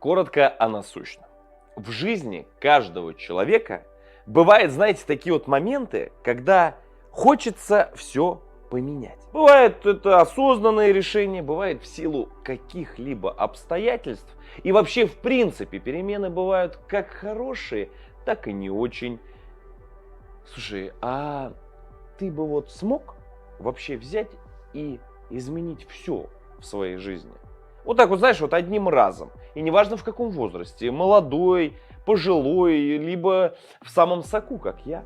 Коротко о насущном. В жизни каждого человека бывает, знаете, такие вот моменты, когда хочется все поменять. Бывает это осознанное решение, бывает в силу каких-либо обстоятельств. И вообще, в принципе, перемены бывают как хорошие, так и не очень. Слушай, а ты бы вот смог вообще взять и изменить все в своей жизни? Вот так вот, знаешь, вот одним разом. И неважно в каком возрасте, молодой, пожилой, либо в самом соку, как я.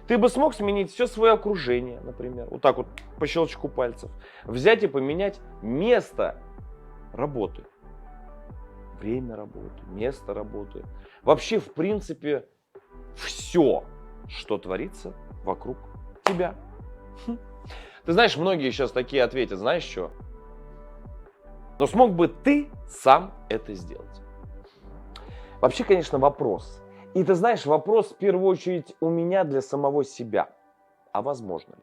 Ты бы смог сменить все свое окружение, например, вот так вот по щелчку пальцев. Взять и поменять место работы. Время работы, место работы. Вообще, в принципе, все, что творится вокруг тебя. Ты знаешь, многие сейчас такие ответят, знаешь что? Но смог бы ты сам это сделать? Вообще, конечно, вопрос. И ты знаешь, вопрос в первую очередь у меня для самого себя. А возможно ли?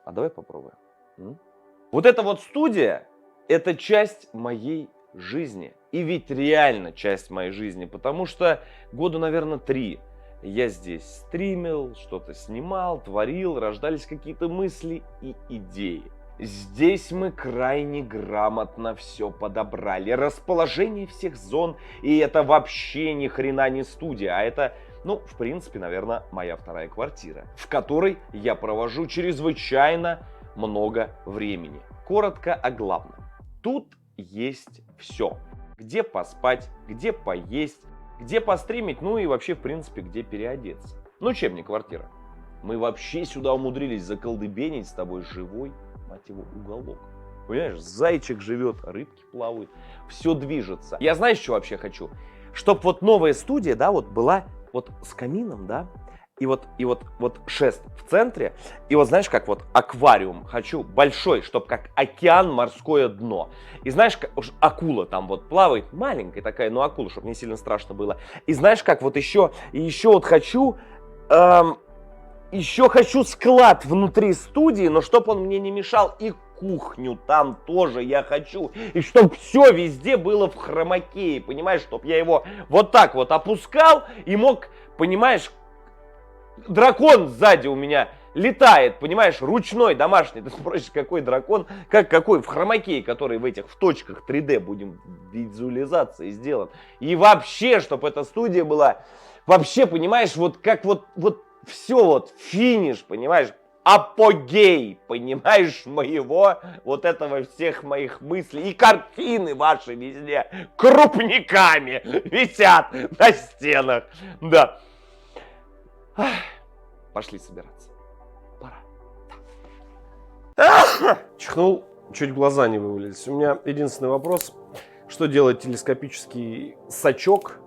А давай попробуем. Вот эта вот студия, это часть моей жизни. И ведь реально часть моей жизни, потому что года, наверное, 3 я здесь стримил, что-то снимал, творил, рождались какие-то мысли и идеи. Здесь мы крайне грамотно все подобрали. Расположение всех зон, и это вообще ни хрена не студия, а это, ну, в принципе, наверное, моя вторая квартира, в которой я провожу чрезвычайно много времени. Коротко о главном. Тут есть все. Где поспать, где поесть, где постримить, ну и вообще, в принципе, где переодеться. Ну, чем не квартира? Мы вообще сюда умудрились заколдыбенить с тобой живой, мать его, уголок. Понимаешь, зайчик живет, рыбки плавают, все движется. Я знаешь, что вообще хочу? Чтоб вот новая студия, да, вот была вот с камином, да, и вот шест в центре, и вот знаешь, как вот аквариум хочу большой, чтоб как океан, морское дно. И знаешь, как акула там вот плавает, маленькая такая, но акула, чтобы не сильно страшно было. И знаешь, как вот еще вот хочу... Еще хочу склад внутри студии, но чтоб он мне не мешал, и кухню там тоже я хочу. И чтоб все везде было в хромакее, понимаешь, чтоб я его вот так вот опускал и мог, понимаешь, дракон сзади у меня летает, понимаешь, ручной, домашний. Ты спросишь, какой дракон, какой в хромакее, который в этих в точках 3D будем визуализации сделан. И вообще, чтобы эта студия была, вообще, понимаешь, вот как вот все вот, финиш, понимаешь, апогей, понимаешь, моего, вот этого всех моих мыслей. И картины ваши везде крупниками висят на стенах. Да. Пошли собираться. Пора. Чихнул, чуть глаза не вывалились. У меня единственный вопрос. Что делает телескопический сачок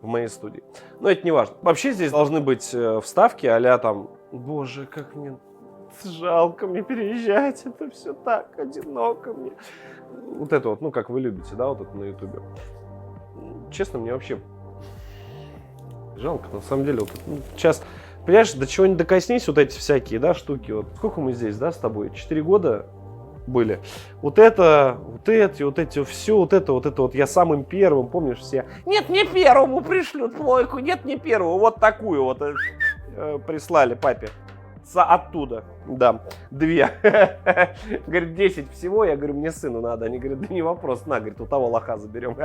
в моей студии? Но это не важно. Вообще здесь должны быть вставки а-ля там... Боже, как мне жалко мне переезжать. Это все так одиноко мне. Вот это вот, ну как вы любите, да, вот это на ютубе. Честно, мне вообще жалко, на самом деле. Вот, сейчас, понимаешь, до чего не докоснись, вот эти всякие, да, штуки. Вот сколько мы здесь, да, с тобой? 4 года были. Вот эти, все, вот это вот я самым первым, помнишь, все. Нет, не первому пришлют плойку, нет, не первому, вот такую вот прислали папе. Оттуда, да, 2. Говорит, 10 всего, я говорю, мне сыну надо. Они говорят, да не вопрос, на, говорит, у того лоха заберем.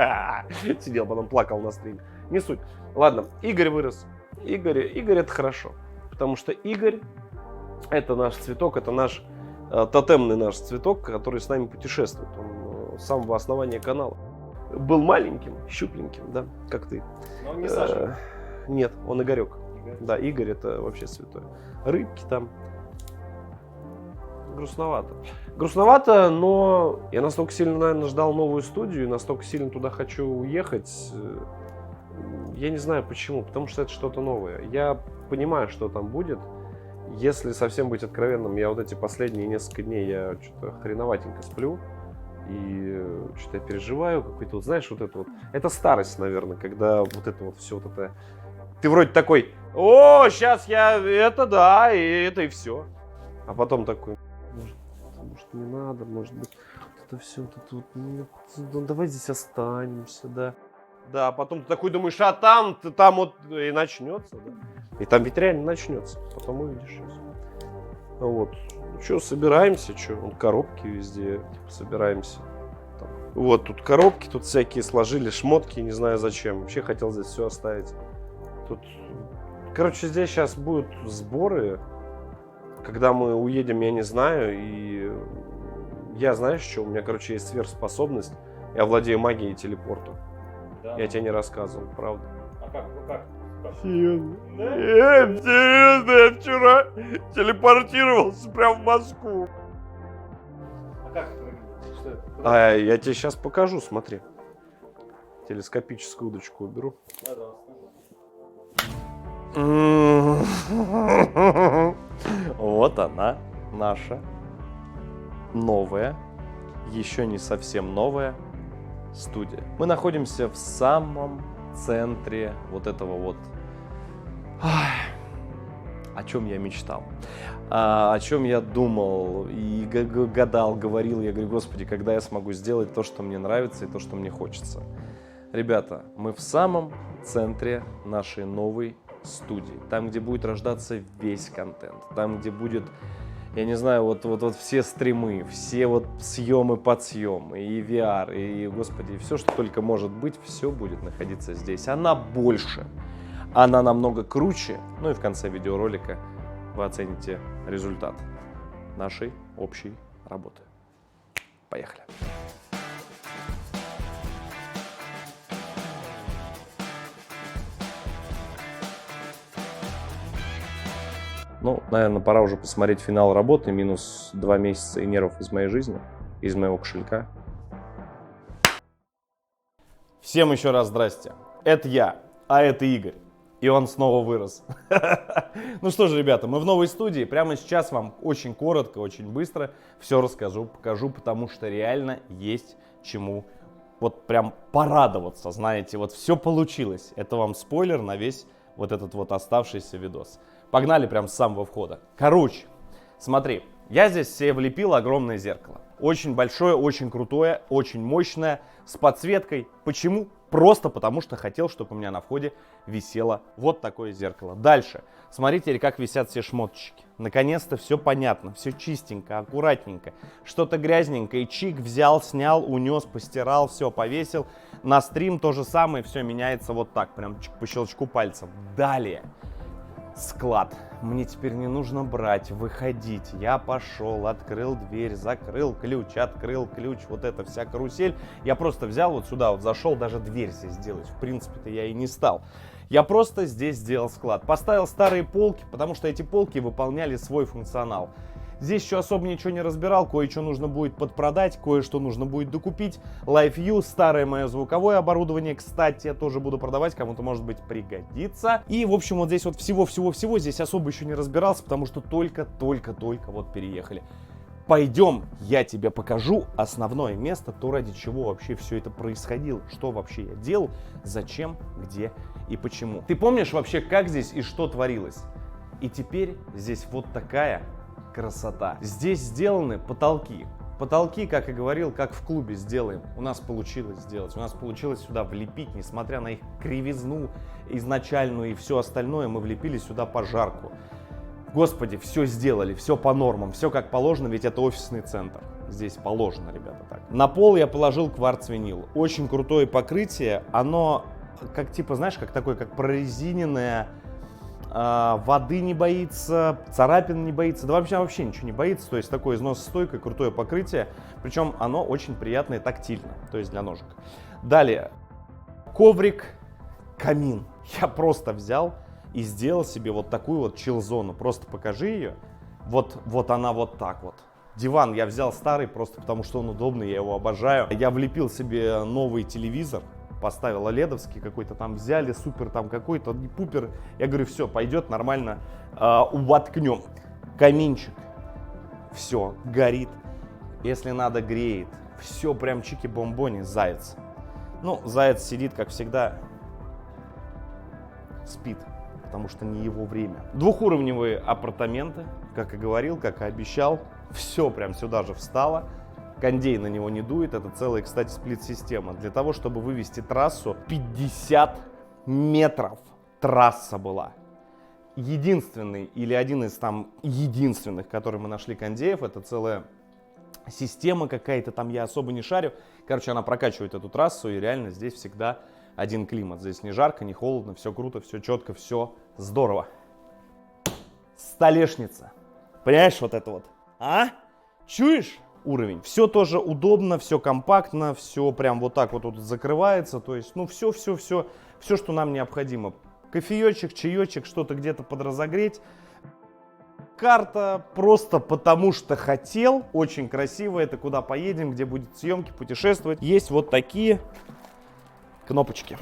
Сидел, потом плакал на стриме. Не суть. Ладно, Игорь вырос. Игорь это хорошо. Потому что Игорь, это наш цветок, это наш тотемный наш цветок, который с нами путешествует. Он с самого основания канала. Был маленьким, щупленьким, да, как ты. Но он не Саша. Нет, он Игорек. Да, Игорь это вообще святой. Рыбки там. Грустновато. Грустновато, но я настолько сильно, наверное, ждал новую студию, и настолько сильно туда хочу уехать. Я не знаю почему, потому что это что-то новое. Я понимаю, что там будет. Если совсем быть откровенным, я вот эти последние несколько дней я что-то хреноватенько сплю. И что-то я переживаю, какой-то, вот, знаешь, вот это вот. Это старость, наверное, когда вот это вот все вот это. Ты вроде такой, о, сейчас я это, да, и это и все. А потом такой, может не надо, может быть, это все, тут, ну, давай здесь останемся, да. Да, потом ты такой думаешь, а там вот и начнется, да. И там ведь реально начнется, потом увидишь сейчас. Вот. Что, собираемся, что? Вон коробки везде, типа, собираемся. Там. Вот, тут коробки, тут всякие сложили, шмотки, не знаю зачем. Вообще хотел здесь все оставить. Тут, короче, здесь сейчас будут сборы. Когда мы уедем, я не знаю. И я, знаешь что, у меня, короче, есть сверхспособность. Я владею магией телепорта. Да. Я тебе не рассказывал, правда. А как? Ну как? Серьезно? Серьезно, я вчера телепортировался прямо в Москву. А как это выглядит? Что это? А я тебе сейчас покажу, смотри. Телескопическую удочку уберу. Да, Вот она, наша новая, еще не совсем новая студия. Мы находимся в самом центре вот этого вот, о чем я мечтал, о чем я думал и гадал, говорил. Я говорю, Господи, когда я смогу сделать то, что мне нравится и то, что мне хочется. Ребята, мы в самом центре нашей новой студии, там, где будет рождаться весь контент, там, где будет, я не знаю, вот все стримы, все вот съемы, подсъемы, и VR, и, Господи, все, что только может быть, все будет находиться здесь. Она больше, она намного круче, ну и в конце видеоролика вы оцените результат нашей общей работы. Поехали! Ну, наверное, пора уже посмотреть финал работы. Минус 2 месяца и нервов из моей жизни, из моего кошелька. Всем еще раз здрасте. Это я, а это Игорь. И он снова вырос. Ну что же, ребята, мы в новой студии. Прямо сейчас вам очень коротко, очень быстро все расскажу, покажу, потому что реально есть чему вот прям порадоваться, знаете. Вот все получилось. Это вам спойлер на весь вот этот вот оставшийся видос. Погнали прям с самого входа. Короче, смотри, я здесь себе влепил огромное зеркало. Очень большое, очень крутое, очень мощное, с подсветкой. Почему? Просто потому, что хотел, чтобы у меня на входе висело вот такое зеркало. Дальше. Смотрите, как висят все шмоточки. Наконец-то все понятно, все чистенько, аккуратненько. Что-то грязненькое, чик, взял, снял, унес, постирал, все, повесил. На стрим то же самое, все меняется вот так, прям по щелчку пальцев. Далее. Склад. Мне теперь не нужно брать, выходить. Я пошел, открыл дверь, закрыл ключ, открыл ключ. Вот эта вся карусель. Я просто взял вот сюда, вот зашел, даже дверь здесь сделать. В принципе-то я и не стал. Я просто здесь сделал склад. Поставил старые полки, потому что эти полки выполняли свой функционал. Здесь еще особо ничего не разбирал, кое-что нужно будет подпродать, кое-что нужно будет докупить. LiveView, старое мое звуковое оборудование, кстати, я тоже буду продавать, кому-то, может быть, пригодится. И, в общем, вот здесь вот всего-всего-всего здесь особо еще не разбирался, потому что только-только вот переехали. Пойдем, я тебе покажу основное место, то, ради чего вообще все это происходило, что вообще я делал, зачем, где и почему. Ты помнишь вообще, как здесь и что творилось? И теперь здесь вот такая красота. Здесь сделаны потолки. Потолки, как и говорил, как в клубе сделаем. У нас получилось сделать. У нас получилось сюда влепить, несмотря на их кривизну изначальную и все остальное, мы влепили сюда пожарку. Господи, все сделали, все по нормам, все как положено, ведь это офисный центр. Здесь положено, ребята, так. На пол я положил кварц-винил. Очень крутое покрытие. Оно, как типа, знаешь, как такое, как прорезиненное. Воды не боится, царапин не боится, да вообще ничего не боится, то есть такое износостойкое, крутое покрытие, причем оно очень приятное тактильно, то есть для ножек. Далее, коврик, камин. Я просто взял и сделал себе вот такую вот чил-зону, просто покажи ее, вот она вот так вот. Диван я взял старый просто потому, что он удобный, я его обожаю. Я влепил себе новый телевизор. Поставил оледовский какой-то, там взяли, супер там какой-то, пупер. Я говорю, все, пойдет нормально, воткнем. Каминчик, все, горит. Если надо, греет. Все прям чики-бомбони, заяц. Ну, заяц сидит, как всегда, спит, потому что не его время. Двухуровневые апартаменты, как и говорил, как и обещал. Все прям сюда же встало. кондей на него не дует. Это целая, кстати, сплит-система. Для того, чтобы вывести трассу, 50 метров трасса была. Единственный или один из там единственных, который мы нашли кондеев, это целая система какая-то там, я особо не шарю. Короче, она прокачивает эту трассу, и реально здесь всегда один климат. Здесь не жарко, не холодно, все круто, все четко, все здорово. Столешница. Понимаешь, вот это вот? А? Чуешь уровень? Все тоже удобно, все компактно, все прям вот так вот тут закрывается. То есть, ну, все, что нам необходимо. Кофеечек, чаечек, что-то где-то подразогреть. Карта просто потому что хотел. Очень красиво. Это куда поедем, где будет съемки, путешествовать. Есть вот такие кнопочки.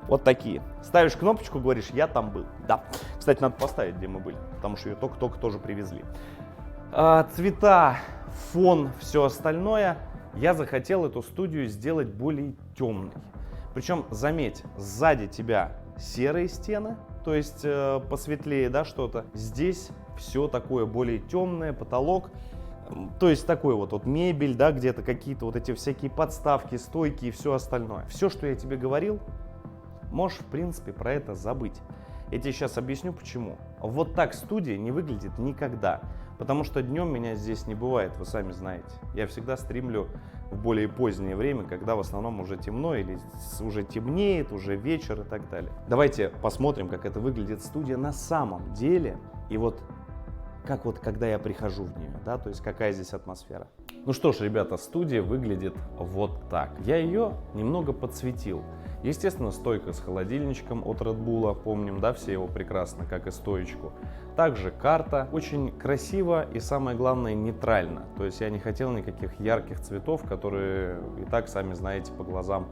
Вот такие. Ставишь кнопочку, говоришь, я там был. Да. Кстати, надо поставить, где мы были, потому что ее только-только тоже привезли. Цвета, фон, все остальное. Я захотел эту студию сделать более темной. Причем, заметь, сзади тебя серые стены, то есть посветлее, да, что-то. Здесь все такое более темное, потолок. То есть такой вот мебель, да, где-то какие-то вот эти всякие подставки, стойки и все остальное. Все, что я тебе говорил, можешь, в принципе, про это забыть. Я тебе сейчас объясню, почему. Вот так студия не выглядит никогда. Потому что днем меня здесь не бывает, вы сами знаете. Я всегда стримлю в более позднее время, когда в основном уже темно или уже темнеет, уже вечер и так далее. Давайте посмотрим, как это выглядит студия на самом деле. И вот как вот когда я прихожу в нее, да, то есть какая здесь атмосфера. Ну что ж, ребята, студия выглядит вот так. Я ее немного подсветил. Естественно, стойка с холодильничком от Red Bull, помним, да, все его прекрасно, как и стоечку. Также карта, очень красиво и, самое главное, нейтрально. То есть я не хотел никаких ярких цветов, которые и так, сами знаете, по глазам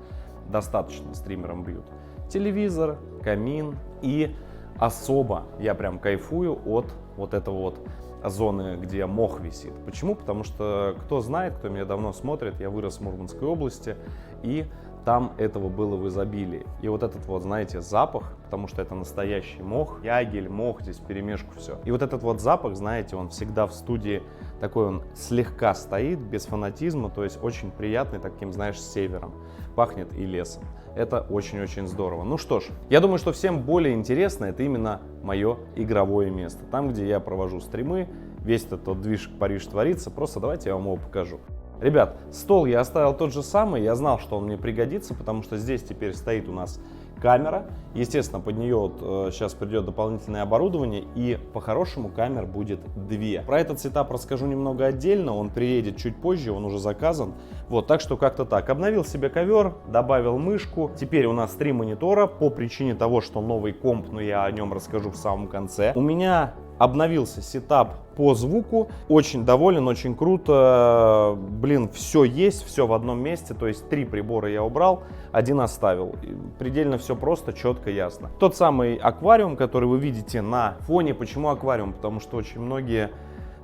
достаточно стримерам бьют. Телевизор, камин и особо я прям кайфую от вот этого вот зоны, где мох висит. Почему? Потому что, кто знает, кто меня давно смотрит, я вырос в Мурманской области, и там этого было в изобилии. И вот этот вот, знаете, запах, потому что это настоящий мох, ягель, мох, здесь вперемешку все. И вот этот вот запах, знаете, он всегда в студии такой, он слегка стоит, без фанатизма, то есть очень приятный, таким, знаешь, севером. Пахнет и лесом. Это очень-очень здорово. Ну что ж, я думаю, что всем более интересно это именно мое игровое место. Там, где я провожу стримы, весь этот движ Париж творится. Просто давайте я вам его покажу. Ребят, стол я оставил тот же самый, я знал, что он мне пригодится, потому что здесь теперь стоит у нас камера. Естественно, под нее вот, сейчас придет дополнительное оборудование, и по-хорошему камер будет 2. Про этот сетап расскажу немного отдельно, он приедет чуть позже, он уже заказан. Вот, так что как-то так. Обновил себе ковер, добавил мышку. Теперь у нас 3 монитора по причине того, что новый комп, но я о нем расскажу в самом конце. У меня обновился сетап по звуку, очень доволен, очень круто, блин, все есть, все в одном месте, то есть 3 прибора я убрал, 1 оставил, предельно все просто, четко, ясно. Тот самый аквариум, который вы видите на фоне, почему аквариум? Потому что очень многие,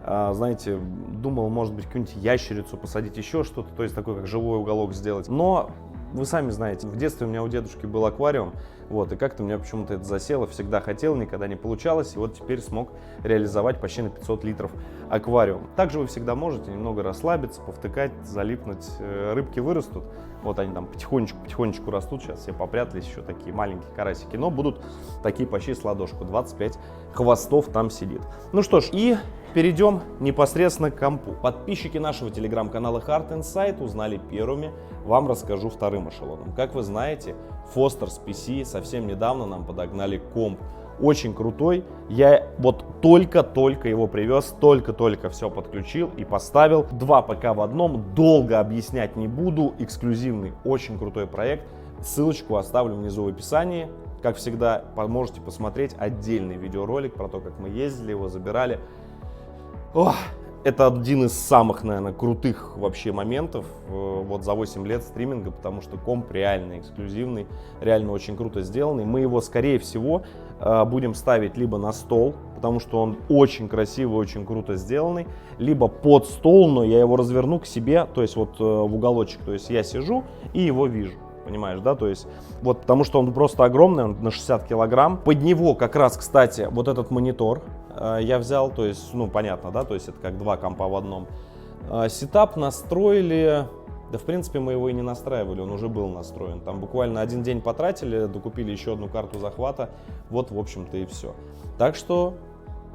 знаете, думал, может быть, какую-нибудь ящерицу посадить, еще что-то, то есть такой, как живой уголок сделать, но вы сами знаете, в детстве у меня у дедушки был аквариум, вот, и как-то у меня почему-то это засело, всегда хотел, никогда не получалось, и вот теперь смог реализовать почти на 500 литров аквариум. Также вы всегда можете немного расслабиться, повтыкать, залипнуть, рыбки вырастут, вот они там потихонечку растут, сейчас все попрятались, еще такие маленькие карасики, но будут такие почти с ладошку, 25 хвостов там сидит. Ну что ж, и перейдем непосредственно к компу. Подписчики нашего телеграм-канала Hard Insight узнали первыми, вам расскажу вторым эшелоном. Как вы знаете, Foster's PC совсем недавно нам подогнали комп. Очень крутой. Я вот только-только его привез, только-только все подключил и поставил. 2 ПК в одном, долго объяснять не буду. Эксклюзивный, очень крутой проект. Ссылочку оставлю внизу в описании. Как всегда, можете посмотреть отдельный видеоролик про то, как мы ездили, его забирали. Ох, это один из самых, наверное, крутых вообще моментов вот за 8 лет стриминга, потому что комп реально эксклюзивный, реально очень круто сделанный. Мы его, скорее всего, будем ставить либо на стол, потому что он очень красивый, очень круто сделанный, либо под стол, но я его разверну к себе, то есть вот в уголочек, то есть я сижу и его вижу. Понимаешь, да, то есть, вот, потому что он просто огромный, он на 60 килограмм. Под него как раз, кстати, вот этот монитор я взял, то есть, ну, понятно, да, то есть это как 2 компа в одном. Сетап настроили, да в принципе мы его и не настраивали, он уже был настроен. Там буквально один день потратили, докупили еще одну карту захвата, вот в общем-то и все. Так что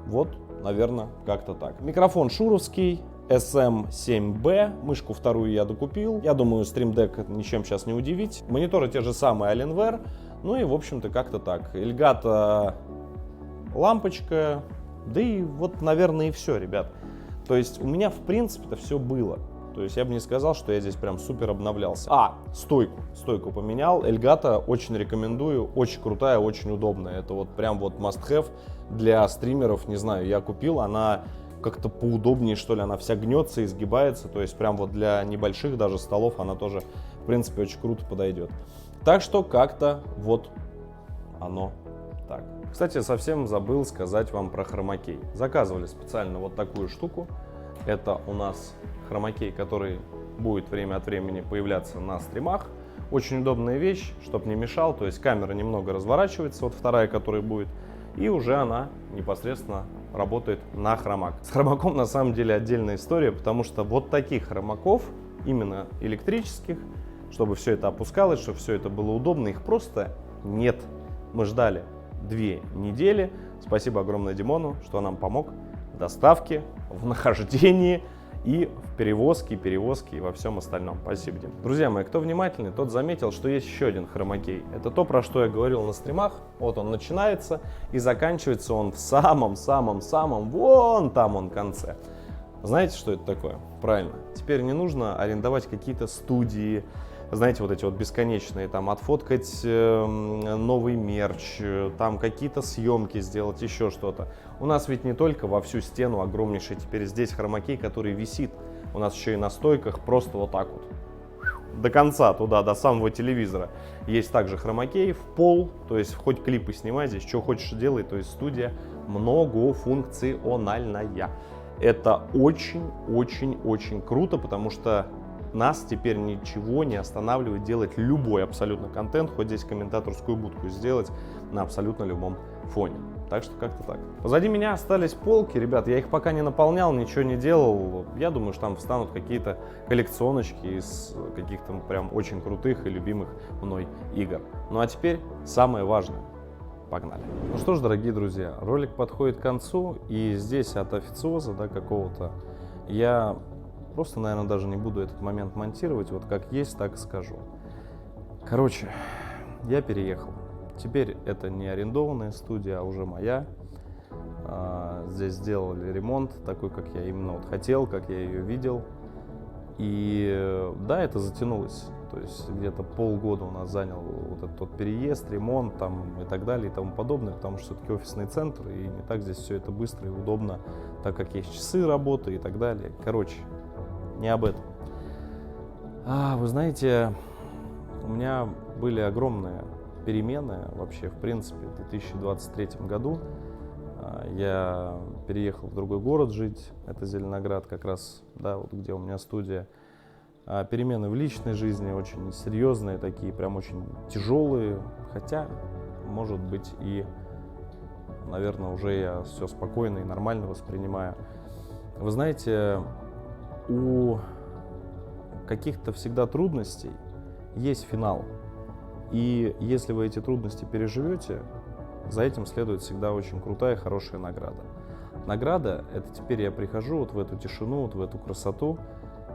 вот, наверное, как-то так. Микрофон шуровский, SM7B, мышку вторую я докупил. Я думаю, Stream Deck ничем сейчас не удивить. Мониторы те же самые Alienware, ну и в общем-то как-то так. Elgato лампочка, да и вот, наверное, и все, ребят. То есть у меня, в принципе-то, все было. То есть я бы не сказал, что я здесь прям супер обновлялся. Стойку поменял. Elgato очень рекомендую, очень крутая, очень удобная. Это вот прям вот must have для стримеров, не знаю, я купил, она как-то поудобнее, что ли, она вся гнется, и изгибается. То есть прям вот для небольших даже столов она тоже, в принципе, очень круто подойдет. Так что как-то вот оно так. Кстати, совсем забыл сказать вам про хромакей. Заказывали специально вот такую штуку. Это у нас хромакей, который будет время от времени появляться на стримах. Очень удобная вещь, чтобы не мешал. То есть камера немного разворачивается, вот вторая, которая будет, и уже она непосредственно работает на хромак. С хромаком на самом деле отдельная история, потому что вот таких хромаков, именно электрических, чтобы все это опускалось, чтобы все это было удобно, их просто нет. Мы ждали 2 недели. Спасибо огромное Димону, что нам помог в доставке, в нахождении и в перевозке и во всем остальном. Спасибо, Дим. Друзья мои, кто внимательный, тот заметил, что есть еще один хромакей. Это то, про что я говорил на стримах. Вот он начинается и заканчивается он в самом-самом-самом вон там он конце. Знаете, что это такое? Правильно. Теперь не нужно арендовать какие-то студии, знаете, вот эти вот бесконечные, там, отфоткать новый мерч, там, какие-то съемки сделать, еще что-то. У нас ведь не только во всю стену огромнейший теперь здесь хромакей, который висит. У нас еще и на стойках просто вот так вот. До конца, туда, до самого телевизора. Есть также хромакей в пол, то есть хоть клипы снимай здесь, что хочешь делай, то есть студия многофункциональная. Это очень-очень-очень круто, потому что нас теперь ничего не останавливает делать любой абсолютно контент, хоть здесь комментаторскую будку сделать на абсолютно любом фоне. Так что как-то так. Позади меня остались полки, ребят, я их пока не наполнял, ничего не делал. Я думаю, что там встанут какие-то коллекционочки из каких-то прям очень крутых и любимых мной игр. Ну а теперь самое важное. Погнали. Ну что ж, дорогие друзья, ролик подходит к концу, и здесь от официоза, да, какого-то, я просто, наверное, даже не буду этот момент монтировать, вот как есть, так и скажу. Короче, я переехал. Теперь это не арендованная студия, а уже моя. Здесь сделали ремонт такой, как я именно вот хотел, как я ее видел. И да, это затянулось. То есть где-то полгода у нас занял вот этот вот переезд, ремонт там и так далее и тому подобное, потому что все-таки офисный центр, и не так здесь все это быстро и удобно, так как есть часы работы и так далее. Короче, не об этом. Вы знаете, у меня были огромные перемены вообще, в принципе, в 2023 году. Я переехал в другой город жить, это Зеленоград как раз, да, вот где у меня студия. Перемены в личной жизни очень серьезные такие, прям очень тяжелые, хотя, может быть, и, наверное, уже я все спокойно и нормально воспринимаю. Вы знаете, у каких-то всегда трудностей есть финал. И если вы эти трудности переживете, за этим следует всегда очень крутая, хорошая награда. Награда — это теперь я прихожу вот в эту тишину, вот в эту красоту,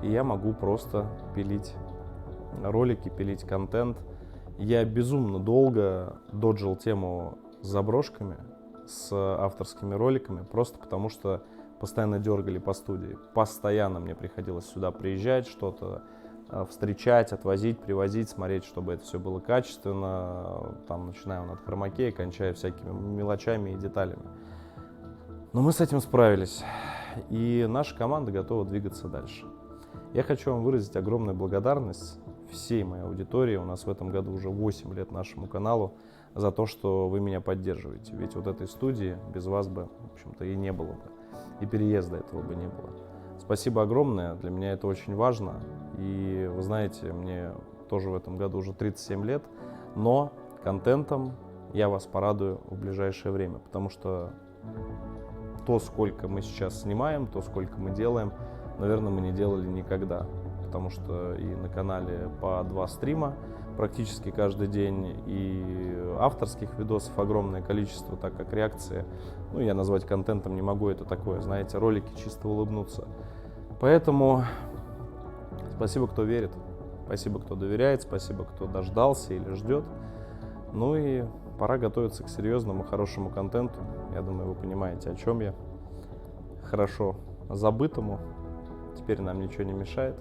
и я могу просто пилить ролики, пилить контент. Я безумно долго доджил тему с заброшками, с авторскими роликами, просто потому что постоянно дергали по студии. Постоянно мне приходилось сюда приезжать, что-то встречать, отвозить, привозить, смотреть, чтобы это все было качественно, там, начиная от хромакея, кончая всякими мелочами и деталями. Но мы с этим справились, и наша команда готова двигаться дальше. Я хочу вам выразить огромную благодарность всей моей аудитории. У нас в этом году уже 8 лет нашему каналу за то, что вы меня поддерживаете. Ведь вот этой студии без вас бы, в общем-то, и не было бы, и переезда этого бы не было. Спасибо огромное, для меня это очень важно. И вы знаете, мне тоже в этом году уже 37 лет, но контентом я вас порадую в ближайшее время, потому что то, сколько мы сейчас снимаем, то, сколько мы делаем, наверное, мы не делали никогда. Потому что и на канале по 2 стрима практически каждый день, и авторских видосов огромное количество, так как реакции, ну, я назвать контентом не могу, это такое, знаете, ролики чисто улыбнуться. Поэтому спасибо, кто верит, спасибо, кто доверяет, спасибо, кто дождался или ждет. Ну и пора готовиться к серьезному, хорошему контенту. Я думаю, вы понимаете, о чем я. Хорошо забытому. Теперь нам ничего не мешает.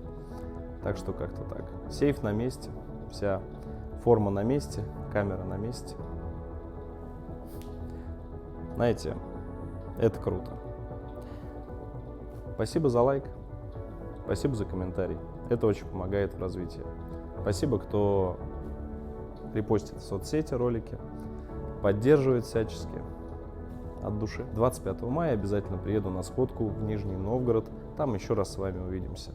Так что как-то так. Сейф на месте, вся форма на месте, камера на месте. Знаете, это круто. Спасибо за лайк, спасибо за комментарий. Это очень помогает в развитии. Спасибо, кто репостит в соцсети ролики, поддерживает всячески. От души. 25 мая обязательно приеду на сходку в Нижний Новгород. Там еще раз с вами увидимся.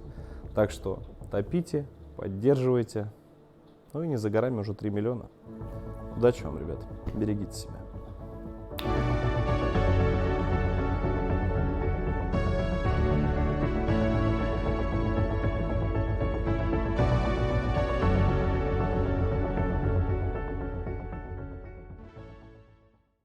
Так что топите, поддерживайте. Ну и не за горами уже 3 миллиона. Удачи вам, ребят. Берегите себя.